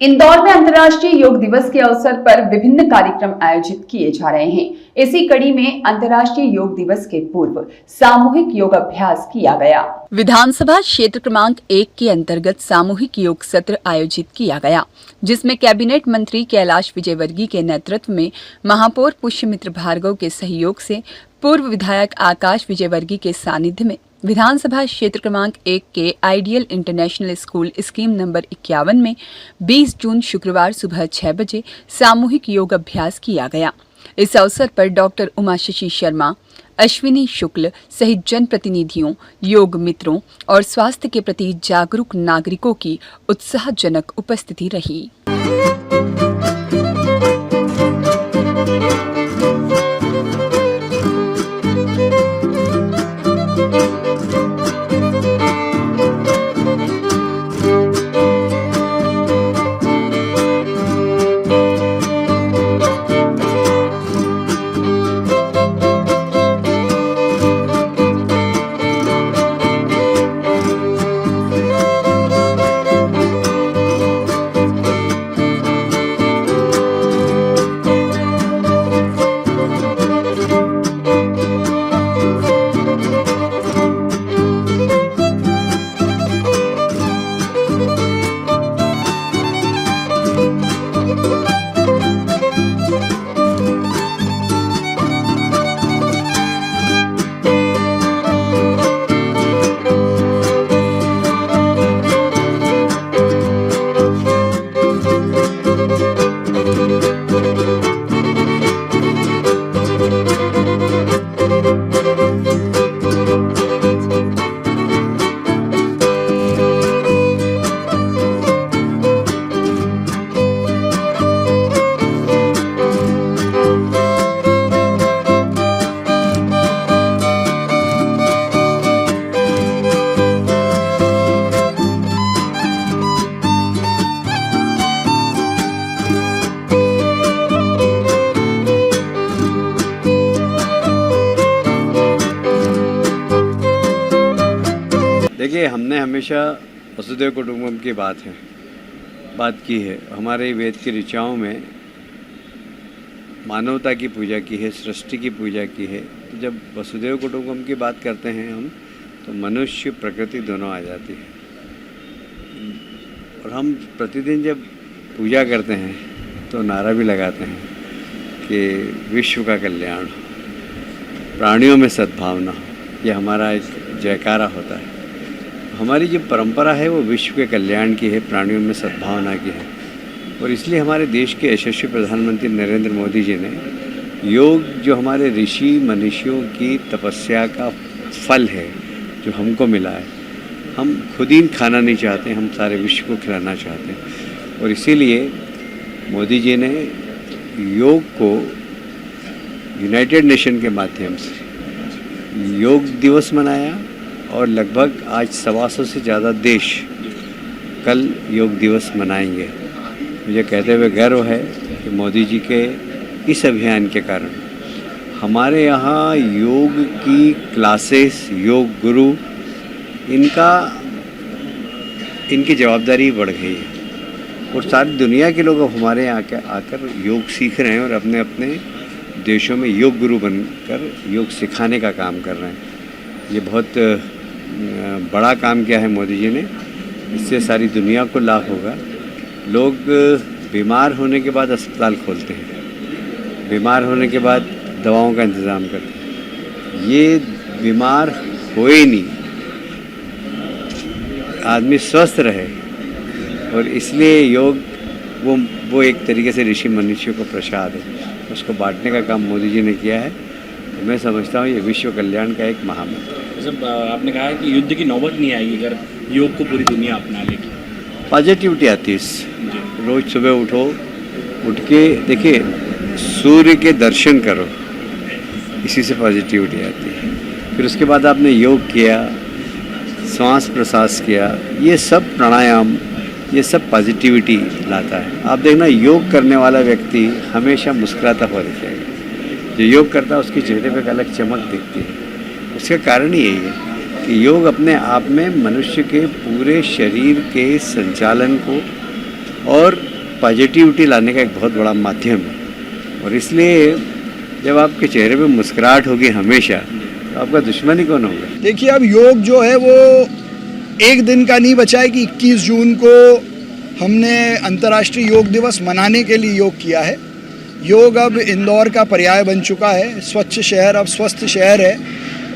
इंदौर में अंतर्राष्ट्रीय योग दिवस के अवसर पर विभिन्न कार्यक्रम आयोजित किए जा रहे हैं। इसी कड़ी में अंतर्राष्ट्रीय योग दिवस के पूर्व सामूहिक योगाभ्यास किया गया। विधानसभा क्षेत्र क्रमांक 1 के अंतर्गत सामूहिक योग सत्र आयोजित किया गया, जिसमें कैबिनेट मंत्री कैलाश विजयवर्गीय के नेतृत्व में महापौर पुष्यमित्र भार्गव के सहयोग से पूर्व विधायक आकाश विजयवर्गीय के सानिध्य में विधानसभा क्षेत्र क्रमांक 1 के ideal international school scheme number 51 में 20 जून शुक्रवार सुबह 6 बजे सामूहिक योग अभ्यास किया गया। इस अवसर पर डॉक्टर उमाशशि शर्मा, अश्विनी शुक्ल सहित जनप्रतिनिधियों, योग मित्रों और स्वास्थ्य के प्रति जागरूक नागरिकों की उत्साहजनक उपस्थिति रही। देखिए, हमने हमेशा वसुधैव कुटुंबकम की बात की है। हमारे वेद की ऋचाओं में मानवता की पूजा की है, सृष्टि की पूजा की है। तो जब वसुधैव कुटुंबकम की बात करते हैं हम, तो मनुष्य प्रकृति दोनों आ जाती है। और हम प्रतिदिन जब पूजा करते हैं तो नारा भी लगाते हैं कि विश्व का कल्याण, प्राणियों में सद्भावना, ये हमारा एक जयकारा होता है। हमारी जो परंपरा है वो विश्व के कल्याण की है, प्राणियों में सद्भावना की है। और इसलिए हमारे देश के यशस्वी प्रधानमंत्री नरेंद्र मोदी जी ने योग, जो हमारे ऋषि मनीषियों की तपस्या का फल है, जो हमको मिला है, हम खुद ही खाना नहीं चाहते, हम सारे विश्व को खिलाना चाहते हैं। और इसीलिए मोदी जी ने योग को यूनाइटेड नेशन के माध्यम से योग दिवस मनाया और लगभग आज 125 से ज़्यादा देश कल योग दिवस मनाएंगे। मुझे कहते हुए गर्व है कि मोदी जी के इस अभियान के कारण हमारे यहाँ योग की क्लासेस, योग गुरु, इनकी जवाबदारी बढ़ गई है और सारी दुनिया के लोग अब हमारे यहाँ आकर योग सीख रहे हैं और अपने अपने देशों में योग गुरु बनकर योग सिखाने का काम कर रहे हैं। ये बहुत बड़ा काम किया है मोदी जी ने। इससे सारी दुनिया को लाभ होगा। लोग बीमार होने के बाद अस्पताल खोलते हैं, बीमार होने के बाद दवाओं का इंतज़ाम करते हैं। ये बीमार होए नहीं, आदमी स्वस्थ रहे। और इसलिए योग वो एक तरीके से ऋषि मनुष्यों को प्रसाद है, उसको बांटने का काम मोदी जी ने किया है। तो मैं समझता हूँ ये विश्व कल्याण का एक महामंत्र है। जब आपने कहा है कि युद्ध की नौबत नहीं आएगी अगर योग को पूरी दुनिया अपना लेगी। पॉजिटिविटी आती है। रोज़ सुबह उठ के देखिए, सूर्य के दर्शन करो, इसी से पॉजिटिविटी आती है। फिर उसके बाद आपने योग किया, श्वास प्रश्वास किया, ये सब प्राणायाम, ये सब पॉजिटिविटी लाता है। आप देखना, योग करने वाला व्यक्ति हमेशा मुस्कुराता हुआ दिखेगा। जो योग करता है उसके चेहरे पर एक अलग चमक दिखती है। उसका कारण यही है कि योग अपने आप में मनुष्य के पूरे शरीर के संचालन को और पॉजिटिविटी लाने का एक बहुत बड़ा माध्यम है। और इसलिए जब आपके चेहरे पे मुस्कुराहट होगी हमेशा, तो आपका दुश्मन ही कौन होगा। देखिए, अब योग जो है वो एक दिन का नहीं बचा है कि 21 जून को हमने अंतर्राष्ट्रीय योग दिवस मनाने के लिए योग किया है। योग अब इंदौर का पर्याय बन चुका है। स्वच्छ शहर अब स्वस्थ शहर है।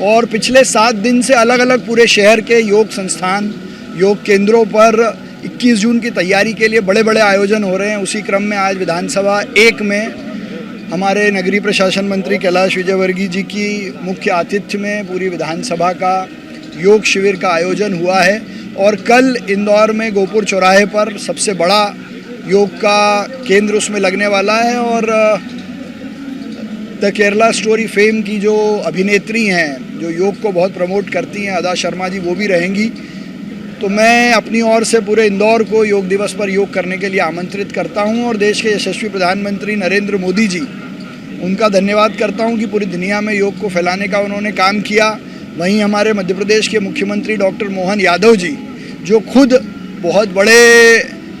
और पिछले 7 दिन से अलग अलग पूरे शहर के योग संस्थान, योग केंद्रों पर 21 जून की तैयारी के लिए बड़े बड़े आयोजन हो रहे हैं। उसी क्रम में आज विधानसभा 1 में हमारे नगरीय प्रशासन मंत्री कैलाश विजयवर्गीय जी की मुख्य आतिथ्य में पूरी विधानसभा का योग शिविर का आयोजन हुआ है। और कल इंदौर में गोपुर चौराहे पर सबसे बड़ा योग का केंद्र उसमें लगने वाला है। और द केरला स्टोरी फेम की जो अभिनेत्री हैं, जो योग को बहुत प्रमोट करती हैं, अदा शर्मा जी, वो भी रहेंगी। तो मैं अपनी ओर से पूरे इंदौर को योग दिवस पर योग करने के लिए आमंत्रित करता हूं। और देश के यशस्वी प्रधानमंत्री नरेंद्र मोदी जी, उनका धन्यवाद करता हूं कि पूरी दुनिया में योग को फैलाने का उन्होंने काम किया। वहीं हमारे मध्य प्रदेश के मुख्यमंत्री डॉक्टर मोहन यादव जी, जो खुद बहुत बड़े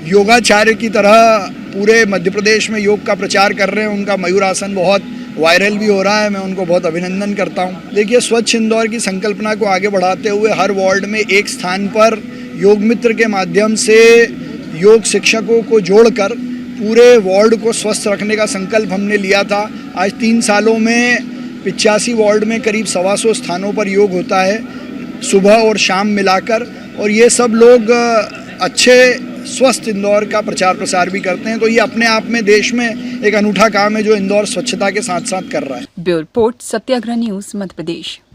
योगाचार्य की तरह पूरे मध्य प्रदेश में योग का प्रचार कर रहे हैं, उनका मयूरासन बहुत वायरल भी हो रहा है। मैं उनको बहुत अभिनंदन करता हूं। देखिए, स्वच्छ इंदौर की संकल्पना को आगे बढ़ाते हुए हर वार्ड में एक स्थान पर योग मित्र के माध्यम से योग शिक्षकों को जोड़कर पूरे वार्ड को स्वस्थ रखने का संकल्प हमने लिया था। आज 3 सालों में 85 वार्ड में करीब 125 स्थानों पर योग होता है, सुबह और शाम मिलाकर। और ये सब लोग अच्छे स्वस्थ इंदौर का प्रचार प्रसार भी करते हैं। तो ये अपने आप में देश में एक अनूठा काम है जो इंदौर स्वच्छता के साथ साथ कर रहा है। ब्यूरो रिपोर्ट, सत्याग्रह न्यूज, मध्य प्रदेश।